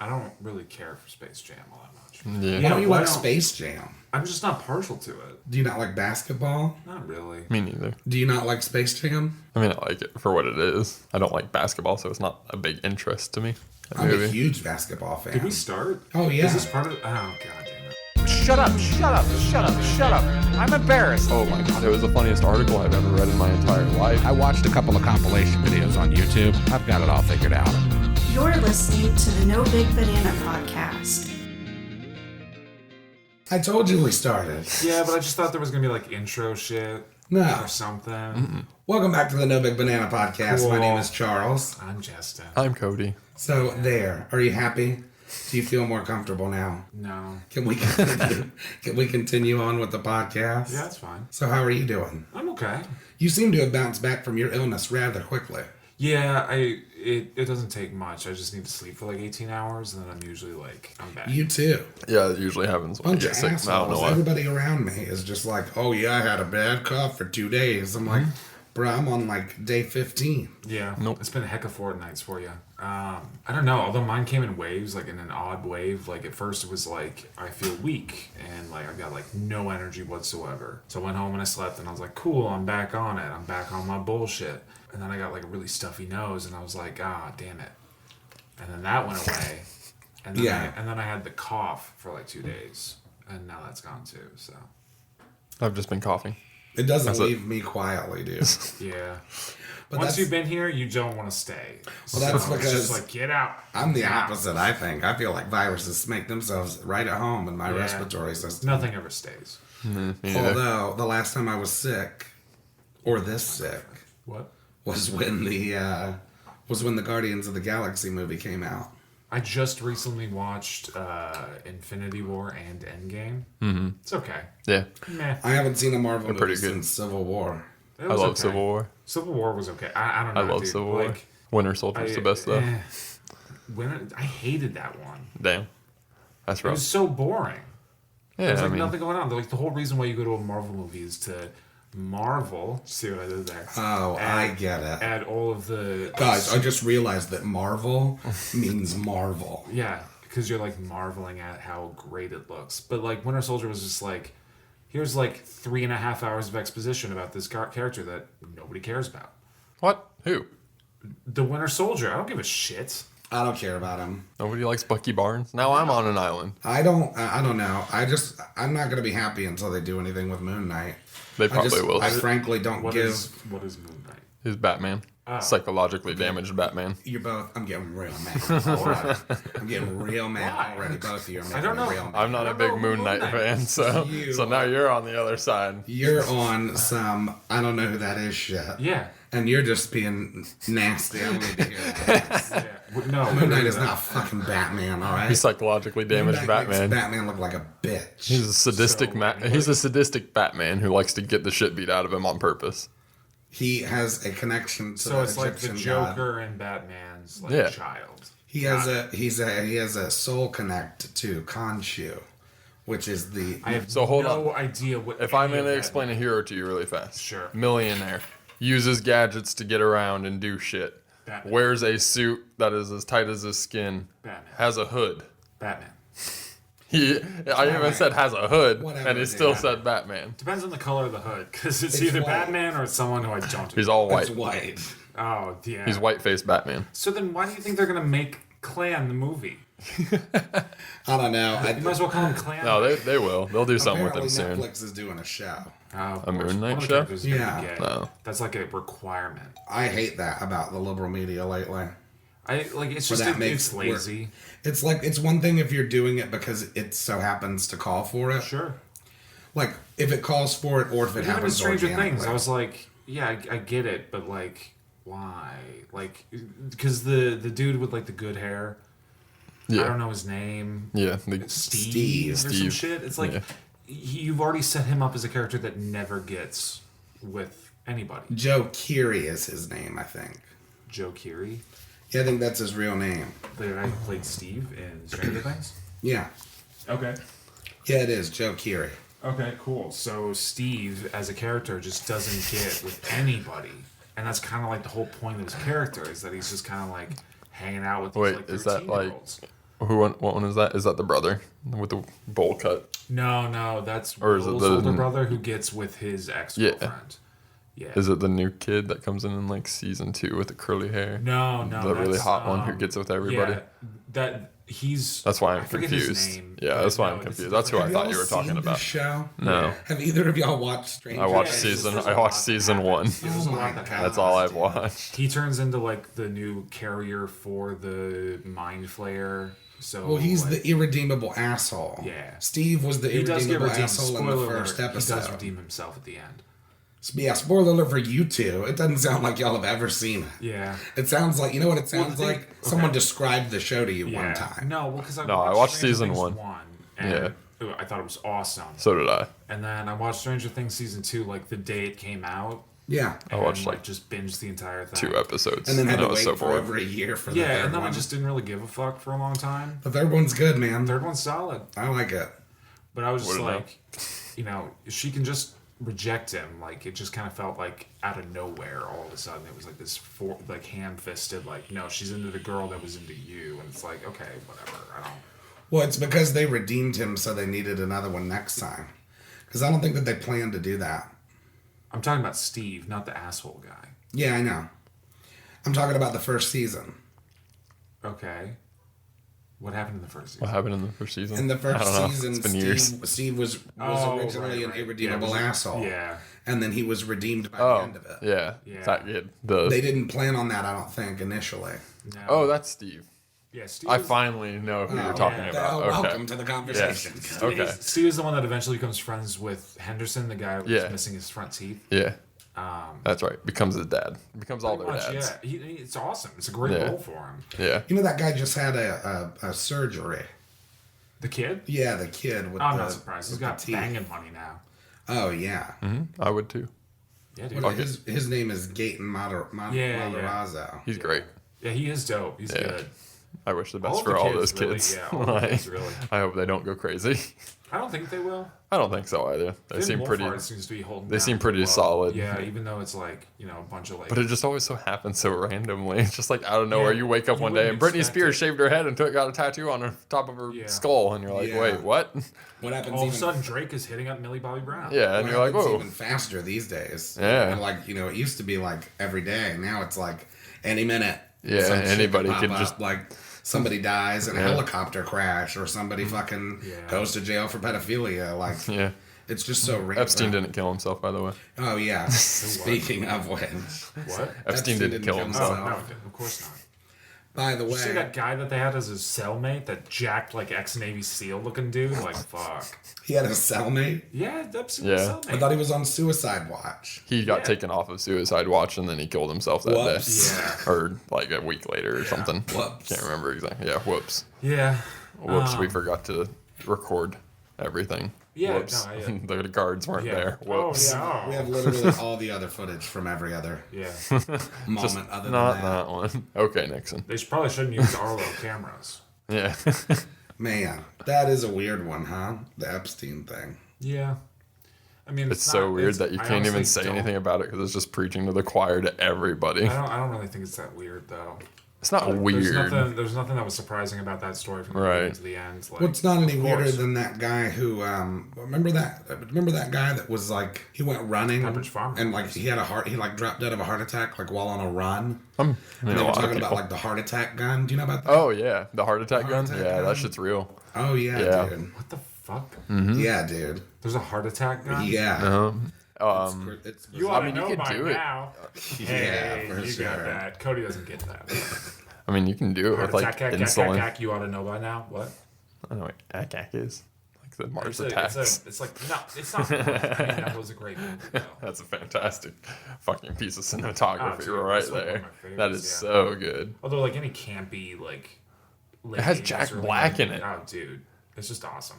I don't really care for Space Jam all that much. Yeah. Why don't you like Space Jam? I'm just not partial to it. Do you not like basketball? Not really. Me neither. Do you not like Space Jam? I mean, I like it for what it is. I don't like basketball, so it's not a big interest to me. I'm a huge basketball fan. Did we start? Oh, yeah. Is this part of it? Oh, god damn it. Shut up, shut up, shut up, shut up. I'm embarrassed. Oh my god, it was the funniest article I've ever read in my entire life. I watched a couple of compilation videos on YouTube. I've got it all figured out. You're listening to the No Big Banana podcast. I told you we started. Yeah, but I just thought there was going to be like intro shit No. or something. Welcome back to the No Big Banana podcast. Cool. My name is Charles. I'm Justin. I'm Cody. So there. Are you happy? Do you feel more comfortable now? No. Can we continue? Can we continue on with the podcast? Yeah, that's fine. So how are you doing? I'm okay. You seem to have bounced back from your illness rather quickly. Yeah, it doesn't take much. I just need to sleep for like 18 hours, and then I'm usually like, I'm back. You too. Yeah, it usually happens when I Bunch get of sick. assholes. I don't know why. Everybody around me is just like, oh yeah, I had a bad cough for 2 days. I'm like, bro, I'm on like day 15. Yeah, Nope. It's been a heck of fortnights for you. I don't know. Although mine came in waves, like in an odd wave. Like at first it was like I feel weak and like I've got like no energy whatsoever. So I went home and I slept and I was like, cool, I'm back on it. I'm back on my bullshit. And then I got like a really stuffy nose and I was like, ah, damn it. And then that went away. And then Yeah. I had the cough for like 2 days, and now that's gone too. So I've just been coughing. It doesn't That's it. leave me quietly, dude. yeah. But Once that's, you've been here, you don't want to stay. Well, that's so it's because just like get out. I'm the Get out. opposite, I think. I feel like viruses make themselves right at home in my Yeah. respiratory system. Nothing ever stays. Me neither. Although the last time I was sick, or this sick, What? was when the Guardians of the Galaxy movie came out. I just recently watched Infinity War and Endgame. Mm-hmm. It's okay. Yeah, Meh. I haven't seen a Marvel movie pretty good. since Civil War. It I was love okay. Civil War. Civil War was okay. I don't know. I love dude. Civil War. Like, Winter Soldier's the best though. I hated that one. Damn, that's It rough. was so boring. Yeah, There's I like mean, nothing going on. Like the whole reason why you go to a Marvel movie is to marvel. See what I did there? Oh, I get it. Add all of the Guys, I just realized that Marvel means Marvel. Yeah, because you're like marveling at how great it looks. But like Winter Soldier was just like, here's like 3.5 hours of exposition about this character that nobody cares about. what? Who? The Winter Soldier. I don't give a shit. I don't care about him. Nobody likes Bucky Barnes. Now I'm on an island. I don't know. I'm not going to be happy until they do anything with Moon Knight. They probably will. I frankly don't What give... is Moon Knight? He's Batman. Psychologically damaged Batman. You're both... I'm getting real mad already. I'm getting real mad Why? already. Both of you are making don't know. me real mad. I'm not a big Moon Knight fan, so now you're on the other side. You're on some... I don't know who that is shit. Yeah. And you're just being nasty. I don't need to hear that. Yeah. No, Moon Knight is not fucking Batman, alright? He's psychologically damaged Moon Knight makes Batman. Batman look like a bitch. He's a sadistic So, He's a sadistic Batman who likes to get the shit beat out of him on purpose. He has a connection to So the it's like the Egyptian god. Joker and Batman's like Yeah. child. He has a soul connect to Khonshu, which is the I have So hold no on. idea what. If I'm any of going to that explain a hero to you really fast. Sure. Millionaire. Uses gadgets to get around and do shit. Batman. Wears a suit that is as tight as his skin. Batman. Has a hood. Batman. I even said has a hood, Whatever, and he dude. still said Batman. Depends on the color of the hood, because it's It's either white. Batman or it's someone who I don't. He's all it's white. white. Oh yeah. He's white-faced Batman. So then, why do you think they're gonna make Clan the movie? I don't know. You might as well call him Clan. No, they will. They'll do something with Apparently him soon. Netflix is doing a show. Of A course. Moon Knight One of the show? characters is gonna Yeah. be gay. No. That's like a requirement. I hate that about the liberal media lately. I like it's Where just that makes it's lazy. It's like it's one thing if you're doing it because it so happens to call for it. Sure. Like if it calls for it or if it Even in happens Stranger organically. Things, I was like, yeah, I get it, but like, why? Like, because the dude with like the good hair. I Yeah. don't know his name. Yeah. Steve or some Steve. shit. It's like Yeah. you've already set him up as a character that never gets with anybody. Joe Keery is his name, I think. Joe Keery, Yeah, I think that's his real name. the guy who played Steve in Stranger Things. Yeah. Okay. Yeah, it is Joe Keery. Okay, cool. So Steve, as a character, just doesn't get with anybody, and that's kind of like the whole point of his character is that he's just kind of like hanging out with these, Wait, like is that, like, 13-year-olds. What one is that? Is that the brother with the bowl cut? No, that's Or is it Will's the- older brother who gets with his ex-girlfriend. Yeah. Is it the new kid that comes in like season 2 with the curly hair? No, The really that's, hot one who gets with everybody? Yeah, That's why I I'm forget his confused. name, Yeah, but that's why no, I'm it's confused. That's who I Have thought y'all you were talking seen about. this show? No. Have either of y'all watched Stranger I watched Things? season. there's a I lot watched that season happens. 1. There's a Oh lot my that God. That's all I've dude. watched. He turns into like the new carrier for the mind flayer. So Well, he's like, the irredeemable asshole. Yeah. Steve was the he does get irredeemable redeemed. asshole in the Spoiler first alert, he does episode. redeem himself at the end. Yeah, spoiler alert for you two. It doesn't sound like y'all have ever seen it. Yeah. It sounds like, you know what it sounds the thing- like? Someone described the show to you Yeah. one time. No, well, because No, I watched Stranger season Things 1. and I thought it was awesome. So did I. And then I watched Stranger Things season 2 like the day it came out. Yeah. I watched and, like just binged the entire thing. 2 episodes. And then had I to was wait so for bored. over a year for the Yeah, third and then one. I just didn't really give a fuck for a long time. The third one's good, man. Third one's solid. I like it. But I was just Wouldn't like, she can just reject him. Like, it just kind of felt like out of nowhere all of a sudden. It was like this, ham-fisted, like, no, she's into the girl that was into you. And it's like, okay, whatever. I don't. Well, it's because they redeemed him, so they needed another one next time. Because I don't think that they planned to do that. I'm talking about Steve, not the asshole guy. Yeah, I know. I'm talking about the first season. Okay. What happened in the first season? What happened in the first season? In the I first don't know. season, It's been years. Steve was Oh, originally right. an irredeemable Yeah, asshole. Yeah. And then he was redeemed by the Oh, end of it. yeah. Yeah. That kid. They didn't plan on that, I don't think, initially. No. Oh, that's Steve. Yeah, Steve I was- finally know who you're talking yeah. about. Okay. Welcome to the conversation. Yes. Okay. Steve is the one that eventually becomes friends with Henderson, the guy who was Yeah. missing his front teeth. Yeah. That's right. Becomes his dad. Becomes all their Pretty much, dads. yeah. It's awesome. It's a great Yeah. role for him. Yeah. You know that guy just had a surgery. The kid? Yeah, the kid with I'm the not surprised. He's with got the teeth. banging money now. Oh yeah. I would too. Yeah, dude. What, his name is Gaten Yeah. Matarazzo. He's great. Yeah, he is dope. He's Yeah. good. I wish the All best of the for all kids, those really. kids. Yeah, all the kids, really. I hope they don't go crazy. I don't think they will. I don't think so either. They Finn seem pretty. Wolfhard seems to be holding They down seem pretty well. solid. Yeah, even though it's like, a bunch of like. But it just always so happens so randomly. It's just like out of nowhere. Yeah, You wake up you one day and wouldn't Britney expect Spears it. shaved her head and got a tattoo on the top of her Yeah. skull, and you're like, Yeah. wait, what? What happens all of even, a sudden, Drake is hitting up Millie Bobby Brown. Yeah, and what you're like, happens whoa. even faster these days. Yeah. And like, it used to be like every day. Now it's like any minute. Yeah, some shit anybody pop could up, just- like somebody dies in a Yeah. helicopter crash or somebody fucking Yeah. goes to jail for pedophilia. Like Yeah. it's just so random. Epstein didn't kill himself, by the way. Oh yeah. Speaking of which, What? Epstein didn't kill Oh, himself. no, of course not. by the Did you see way, that guy that they had as his cellmate, that jacked like ex-Navy SEAL looking dude? Like, fuck. he had a cellmate. Yeah, Epstein Yeah. was I cellmate. thought he was on suicide watch. He got Yeah. taken off of suicide watch and then he killed himself that Whoops. day. Yeah. Or like a week later or something. Whoops. Can't remember exactly. Yeah, whoops. Yeah. Whoops, we forgot to record everything. Yeah, Whoops. no, The guards weren't Yeah. there. Oh, Whoops. yeah. We have literally all the other footage from every other Yeah. moment other than Not that. that one. Okay, Nixon. They probably shouldn't use Arlo cameras. Yeah. Man, that is a weird one, huh? The Epstein thing. Yeah. I mean, It's so weird that you I can't even honestly say don't- anything about it because it's just preaching to the choir to everybody. I don't really think it's that weird though. It's not weird. There's nothing that was surprising about that story from the Right. beginning to the end. Like, What's not any of weirder course. than that guy who remember that guy that was like he went running Pepperidge Farm. and like he like dropped dead of a heart attack like while on a run. I And know they a were lot of talking about people. like the heart attack gun. Do you know about that? Oh yeah, the heart attack gun. attack Yeah, gun. that shit's real. Oh yeah, Yeah. dude. What the fuck? Yeah, dude. There's a heart attack gun? Yeah. It's You ought to mean, you know could by do it. now. Yeah, Hey, for you sure. got that. Cody doesn't get that. I mean, you can do it Heart with like attack, insulin. you ought to know by now. What? I don't know what ACAC is. Like the Mars It's attacks. it's like, no, it's not. I mean, that was a great movie, though. That's a fantastic fucking piece of cinematography dude, right that's like one of there. my favorites, That is yeah. so good. Although, like, any campy, like... It has Jack Black in it. Oh, dude. It's just awesome.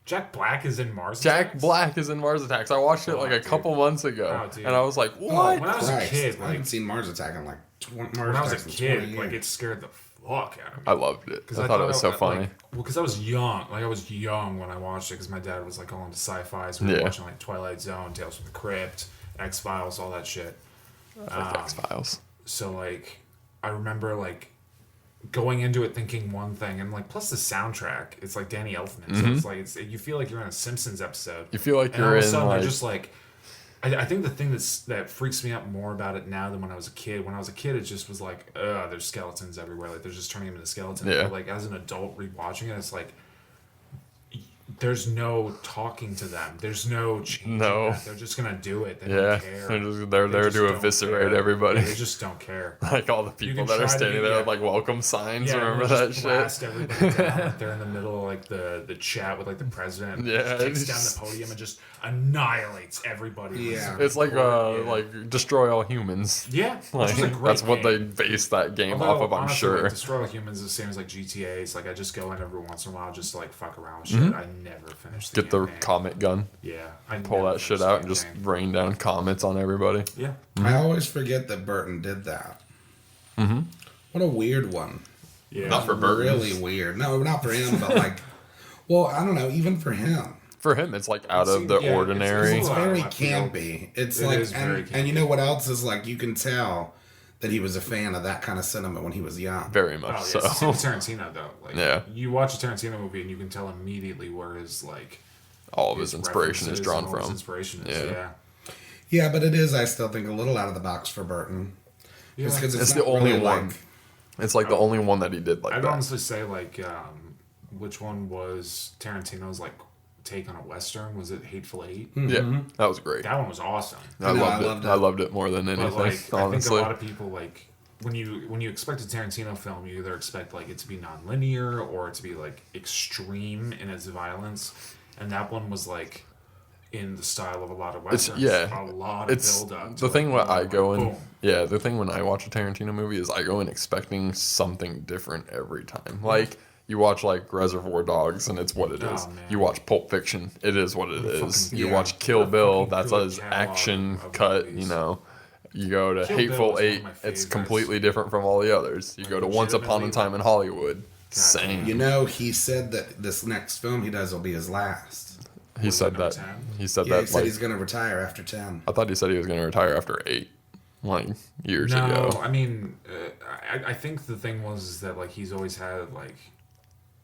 Jack Black is in Mars Jack Attacks? Black is in Mars Attacks. I watched it like a dude. couple months ago, Oh, dude. and I was like, Oh, "What?" When I was a Christ. kid, I like- haven't seen Mars Attack in like 20 When I was a Attacks in kid, 20 like, years. it scared the fuck out of me. I loved it. I thought it was so funny. Because I was young. Like, I was young when I watched it because my dad was, like, all into sci-fi. So we were Yeah. watching, like, Twilight Zone, Tales from the Crypt, X-Files, all that shit. I like X Files. So, like, I remember, like, going into it thinking one thing, and like plus the soundtrack, it's like Danny Elfman, so it's like you feel like you're in a Simpsons episode. You feel like and all you're of a in sudden like they're just like. I think the thing that freaks me out more about it now than when I was a kid. When I was a kid, it just was like, there's skeletons everywhere. Like they're just turning them into skeletons. Yeah. But like as an adult rewatching it, it's like there's no talking to them. There's no changing that. They're just gonna do it. They don't care. They're there just to don't eviscerate care. everybody. Yeah, they just don't care. Like all the people can that are try to standing do- there yeah. with like welcome signs. Yeah, Remember and they that just shit? blast everybody down. Like they're in the middle of like the chat with like the president. Yeah, Just takes it's down just- the podium and just annihilates everybody. Yeah. It's like Yeah. like destroy all humans. Yeah, Like which is a great that's what they game. base that game Although, off of. I'm honestly, sure. Like, Destroy All Humans is the same as like GTA. It's like I just go in every once in a while just to like fuck around with shit. I never finish the Get the campaign. comet gun, Yeah, I pull never that shit finish the out, and just campaign. rain down comets on everybody. Yeah. I always forget that Burton did that. Mm-hmm. What a weird one. Yeah. Not for Burton. Really weird. No, not for him, but like, well, I don't know. Even for him, For him, it's like out See, of the yeah, it's- ordinary. it's Wow, very I feel- campy. It's It like, is very and you campy. know what else is like? You can tell that he was a fan of that kind of cinema when he was young. Very Oh, much yeah, so. it's the same with Tarantino though. Like, Yeah. You watch a Tarantino movie and you can tell immediately where his like All of his inspiration is references drawn and all his from. inspiration is. Yeah. Yeah. Yeah, but it is. I still think a little out of the box for Burton. Yeah. Just 'cause It's not the only really one. like- It's like the only one that he did like I'd that. honestly say like which one was Tarantino's like take on a western? Was it Hateful Eight? Yeah, that was great. That one was awesome. I know, loved I it. loved it. I loved it more than But anything. like I think a honestly, lot of people like when you expect a Tarantino film, you either expect like it to be non-linear or to be like extreme in its violence, and that one was like in the style of a lot of westerns. yeah, a lot of it's build up. the thing when I go in. boom. Yeah, the thing when I watch a Tarantino movie is I go in expecting something different every time. Like you watch like Reservoir Dogs and it's what it is. Oh, man. You watch Pulp Fiction, it is what it is. fucking- You yeah. watch Kill A Bill, fucking that's good his catalog action of cut. movies. You know. You go to Kill Bill Hateful is one of Eight, my it's favorites. completely different from all the others. You go to Once Upon a Legitimately Time in Hollywood, same. You know, he said that this next film he does will be his last. He Was said it number that. 10? He said Yeah, he that said like he's going to retire after 10. I thought he said he was going to retire after 8, like years No, ago. I mean, I think the thing was is that like he's always had like,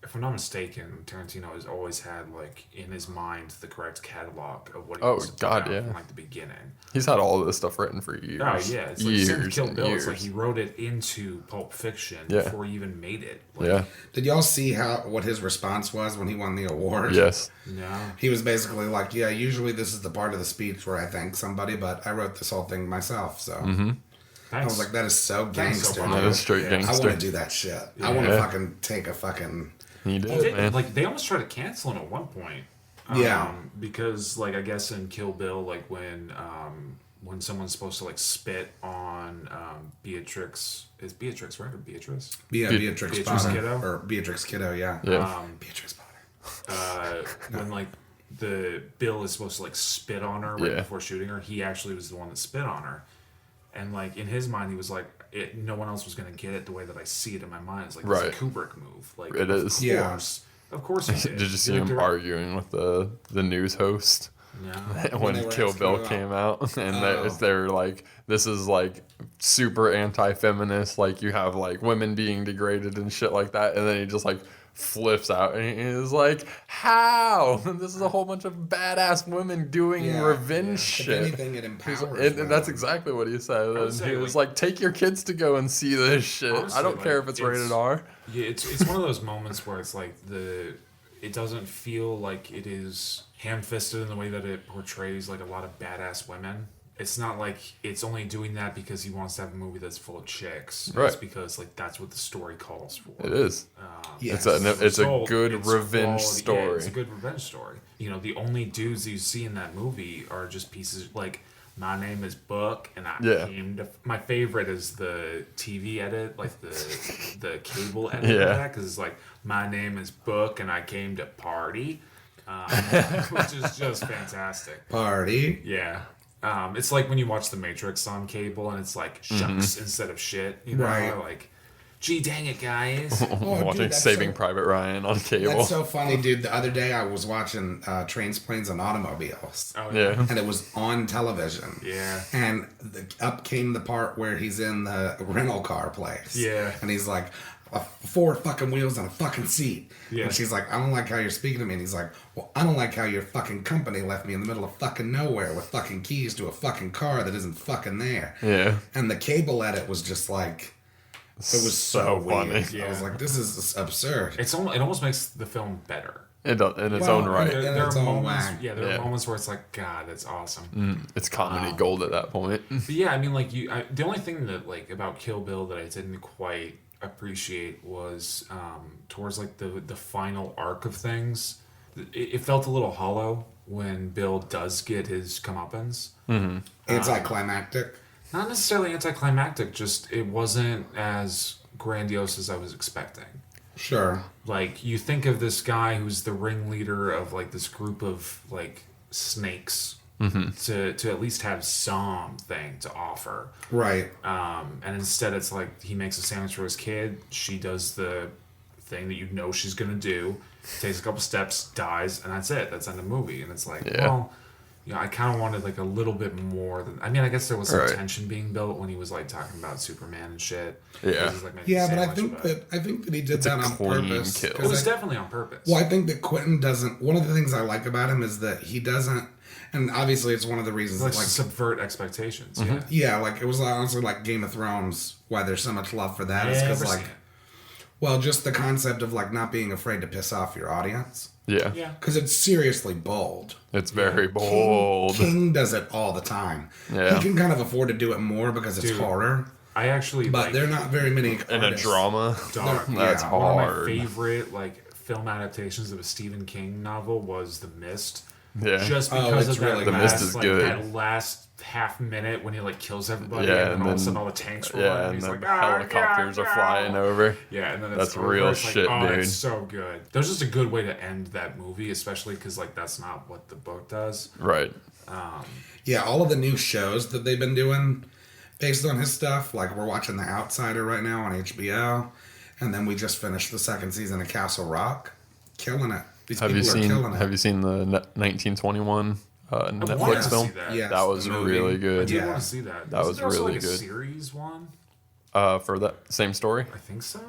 if I'm not mistaken, Tarantino has always had like in his mind the correct catalog of what he Oh, wants to put God, out yeah. from like the beginning. He's had all of this stuff written for years. Oh yeah, it's like same with years Kill and Bill. years. It's like he wrote it into Pulp Fiction Yeah. before he even made it. Like, Yeah. Did y'all see what his response was when he won the award? Yes. No. He was basically like, yeah, usually this is the part of the speech where I thank somebody, but I wrote this whole thing myself. So I Thanks. was like, that is so Thanks, gangster. Obama. That dude. is straight Yeah. I gangster. want to do that shit. I want to Yeah. fucking take a fucking... He did, He did, man. like they almost tried to cancel him at one point. Yeah. Because like I guess in Kill Bill, like when someone's supposed to like spit on Beatrix, is Beatrix right or Beatrice? Yeah, Beatrix Beatrix Potter. Kiddo? Or Beatrix Kiddo, yeah. Yeah. Beatrix Potter. When like the Bill is supposed to like spit on her right Yeah. before shooting her, he actually was the one that spit on her, and like in his mind he was like, no one else was gonna get it the way that I see it in my mind. It's like Right. it's a Kubrick move. Like It of is. Yeah. of course he did. Did you see You're him direct- arguing with the news host? No. When they were Kill asking Bill about- came out, and Oh. they're like, this is like super anti-feminist, like you have like women being degraded and shit like that, and then he just like flips out and he's like, how? This is a whole bunch of badass women doing Yeah, revenge If shit. anything, it empowers And that's women. exactly what he said. would And say, he was like- like, take your kids to go and see this shit. Honestly, I don't care like, if it's it's- rated R. Yeah, it's one of those moments where it's like it doesn't feel like it is ham-fisted in the way that it portrays like a lot of badass women. It's not like it's only doing that because he wants to have a movie that's full of chicks. Right. It's because like that's what the story calls for. It is. Yes. It's a Result, good it's revenge quality- story. Yeah, it's a good revenge story. You know, the only dudes you see in that movie are just pieces like, my name is Buck, and I Yeah. came to. My favorite is the TV edit, like the cable edit Yeah. of that, because it's like, my name is Buck, and I came to party, which is just fantastic. Party. Yeah. It's like when you watch The Matrix on cable, and it's like shucks instead of shit. You know, Right. like, gee, dang it, guys. Oh, Watching dude, that's Saving so- Private Ryan on cable. That's so funny, dude. The other day I was watching Trains, Planes, and Automobiles. Oh, yeah. And it was on television. Yeah. And up came the part where he's in the rental car place. Yeah. And he's like, 4 fucking wheels and a fucking seat. Yeah. And she's like, I don't like how you're speaking to me. And he's like, well, I don't like how your fucking company left me in the middle of fucking nowhere with fucking keys to a fucking car that isn't fucking there. Yeah. And the cable edit was just like, it was so funny. weird. Yeah. I was like, this is absurd. It almost makes the film better. It does, in its Well, own right. in There its are own moments, way. there Yeah. are moments where it's like, God, that's awesome. It's comedy gold at that point. But yeah, I mean, like the only thing that like about Kill Bill that I didn't quite appreciate was towards like the final arc of things. It felt a little hollow when Bill does get his comeuppance. Anticlimactic. Not necessarily anticlimactic, just it wasn't as grandiose as I was expecting. Sure. Like, you think of this guy who's the ringleader of like this group of like snakes to at least have something to offer. Right. And instead it's like he makes a sandwich for his kid, she does the thing that you know she's gonna do, takes a couple steps, dies, and that's it. That's the end of the movie. And it's like, Yeah. well, you know, I kind of wanted like a little bit more than. I mean, I guess there was some Right. tension being built when he was like talking about Superman and shit. Yeah. He was, like, making Yeah, a but I sandwich, think that he did It's a that on clean purpose. kill. 'cause it was I- definitely on purpose. Well, I think that Quentin doesn't. One of the things I like about him is that he doesn't, and obviously it's one of the reasons Like, that, like, subvert expectations. Mm-hmm. Yeah. yeah, like it was honestly like Game of Thrones. Why there's so much love for that is because Never like, seen it. well, just the concept of like not being afraid to piss off your audience Yeah. Yeah. because it's seriously bold. It's very bold. King does it all the time. Yeah. He can kind of afford to do it more because it's Dude, horror, I actually but like there are not very many In a artists. drama. Dog. That's Yeah, One of my hard. favorite like film adaptations of a Stephen King novel was The Mist. Yeah. Just Oh, because it's of that really The last, Mist is like, good. that last half minute when he like kills everybody, Yeah, and then and all of a then- sudden all the tanks roll Yeah, and and he's the like, helicopters are flying over. Yeah, and then That's it's over. real It's like, shit, oh, dude. It's so good. There's just a good way to end that movie, especially because like that's not what the book does. Right. Yeah, all of the new shows that they've been doing based on his stuff. Like we're watching The Outsider right now on HBO, and then we just finished the 2nd season of Castle Rock. Killing it. These Have you people are seen killing it. Have you seen the 1921 I wanted Netflix to film? see that. Yeah. That was the movie. really I good. did Yeah. want to see that. That Isn't was there also, really like, a good. series one, For that same story, I think so.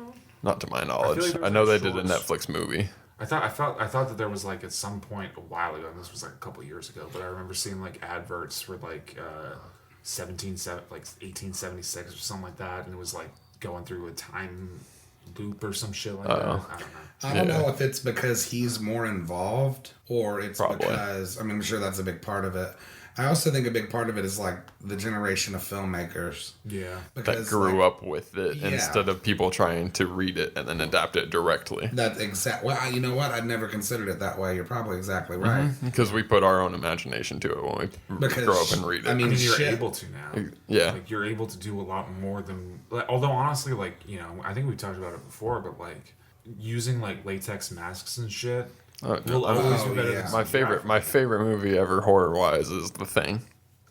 not to my like knowledge. there I, was, know like, they did a shorts. Netflix movie. I thought that there was like at some point a while ago, and this was like a couple years ago, but I remember seeing like adverts for like 1876 or something like that, and it was like going through a time loop or some shit like that. I don't know. I don't Yeah. know if it's because he's more involved or it's Probably. because, I mean, I'm sure that's a big part of it. I also think a big part of it is like the generation of filmmakers. Yeah. That Because grew like, up with it Yeah. instead of people trying to read it and then adapt it directly. That exact. Well, you know what? I'd never considered it that way. You're probably exactly right. Because we put our own imagination to it when we Because, grow up and read it. I I mean, mean, you're shit. able to now. Yeah. Like you're able to do a lot more than. Like, although honestly, like I think we talked about it before, but like using like latex masks and shit will always be better yeah. than my favorite movie ever horror wise is The Thing.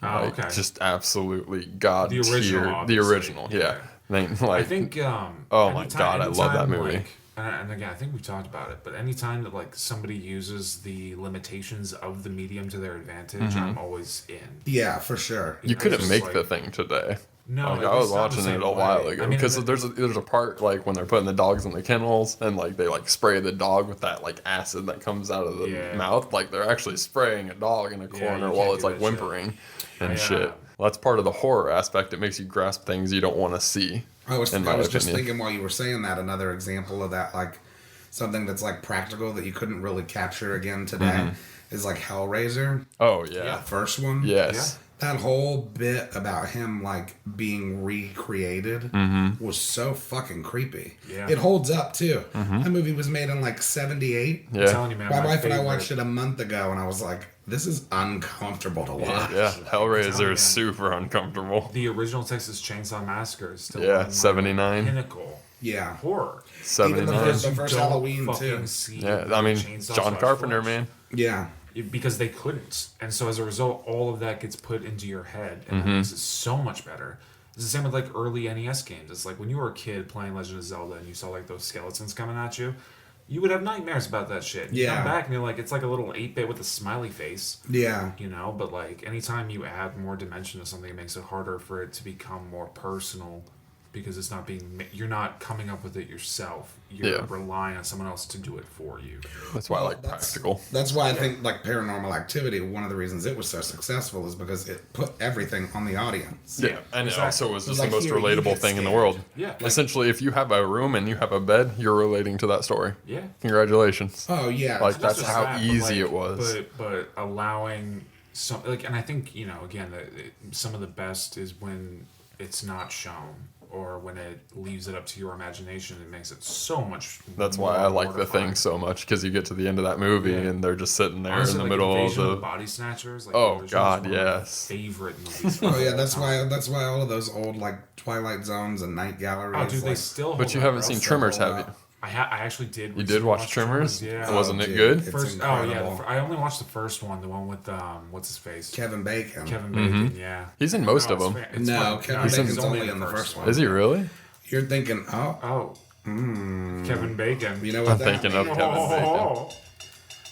Oh, Like, okay. just absolutely god The original, tier. The obviously. original, yeah. Yeah. Then, I like, think. Oh my God, I love that movie. Like, and again, I think we've talked about it, but anytime that like somebody uses the limitations of the medium to their advantage, I'm always in. Yeah, for sure. you it's couldn't just make like- The Thing today. No, Like, like, I was it's not the watching it same a while way. ago I mean, because it- there's a part like when they're putting the dogs in the kennels and like they like spray the dog with that like acid that comes out of the Yeah. mouth, like they're actually spraying a dog in a you corner can't while do it's like that shit. whimpering and Yeah. shit. Well, that's part of the horror aspect. It makes you grasp things you don't want to see. I was in my just opinion. thinking while you were saying that, another example of that, like something that's like practical that you couldn't really capture again today is like Hellraiser. Oh yeah, Yeah. First one. yes. That whole bit about him like being recreated was so fucking creepy. Yeah. It holds up too. That movie was made in like 78. I'm Yeah, telling you, man. My my wife and I favorite- watched it a month ago and I was like, this is uncomfortable to watch. yeah. Hellraiser man. is super uncomfortable. The original Texas Chainsaw Massacre is still Yeah, one of my 79. pinnacle Yeah. horror. Even the 79. first, the You first don't Halloween fucking too. see Yeah, the I mean chainsaw John slash Carpenter, flesh. man. Yeah. Because they couldn't, and so as a result, all of that gets put into your head, and that makes it so much better. It's the same with like early NES games. It's like when you were a kid playing Legend of Zelda and you saw like those skeletons coming at you, you would have nightmares about that shit. You Yeah. come back and you're like, it's like a little 8-bit with a smiley face, Yeah. you know. But like anytime you add more dimension to something, it makes it harder for it to become more personal because it's not you're not coming up with it yourself. You're Yeah. relying on someone else to do it for you. That's why I like practical. That's why I think like Paranormal Activity, one of the reasons it was so successful is because it put everything on the audience. Yeah, and it exactly. also was So, just like, the most here, you relatable get thing in the scared. world. Yeah, like- Essentially, if you have a room and you have a bed, you're relating to that story. Yeah. Congratulations. Oh yeah, Like, Not that's just how that, but, easy like, it was. But allowing some and I think again some of the best is when it's not shown or when it leaves it up to your imagination. It makes it so much. That's why I like The Thing so much, because you get to the end of that movie Yeah. and they're just sitting there Honestly, in the like middle of Invasion the. of Body Snatchers. Like, Oh, those God, are one of my yes. favorite movies. Oh yeah, that's why all of those old like Twilight Zones and Night Galleries. Oh, dude, they like, still. But hold you up, haven't bro. seen still Tremors, hold have you? up. I actually did. You did recently watch Tremors? Yeah. Wasn't it dude, good? it's First, incredible. I only watched the first one, the one with what's his face, Kevin Bacon. Kevin Bacon. Yeah, He's in most No, of it's them. fa- it's No, fun. Kevin he's Bacon's only in the first one. Is he really? You're thinking, oh, Oh, Kevin Bacon. you know what I'm that thinking of means? Kevin Bacon.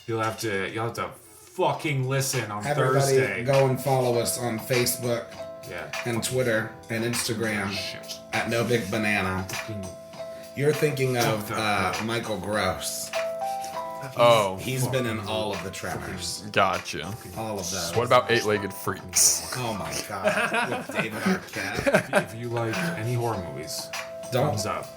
You'll have to fucking listen on Everybody Thursday. go and follow us on Facebook Yeah. and Twitter and Instagram Shit. at No Big Banana. Fucking- You're thinking of Michael Gross. Oh, He's been in all of the Tremors. gotcha. All of those. What about Eight-Legged Freaks? Oh my god. With David Arquette. If you like any horror movies, Don't. thumbs up.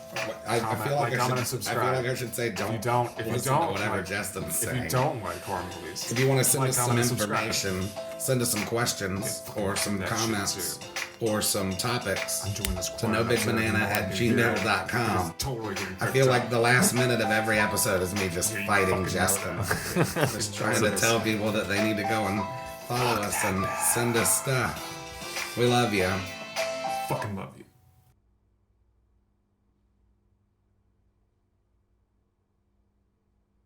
I Comment, feel like, comment, and I subscribe. feel like I should say don't. If you don't, listen to whatever like, Justin's if saying. you don't like horror movies, If you want to send like, us some comment, and subscribe. information, send us some questions or some that shit comments or some topics I'm doing this to nobigbanana@gmail.com. Totally getting I feel like the last minute of every episode is me just you fighting fucking Justin. know Just trying to tell people that they need to go and follow us and send us stuff. We love you. fucking love you.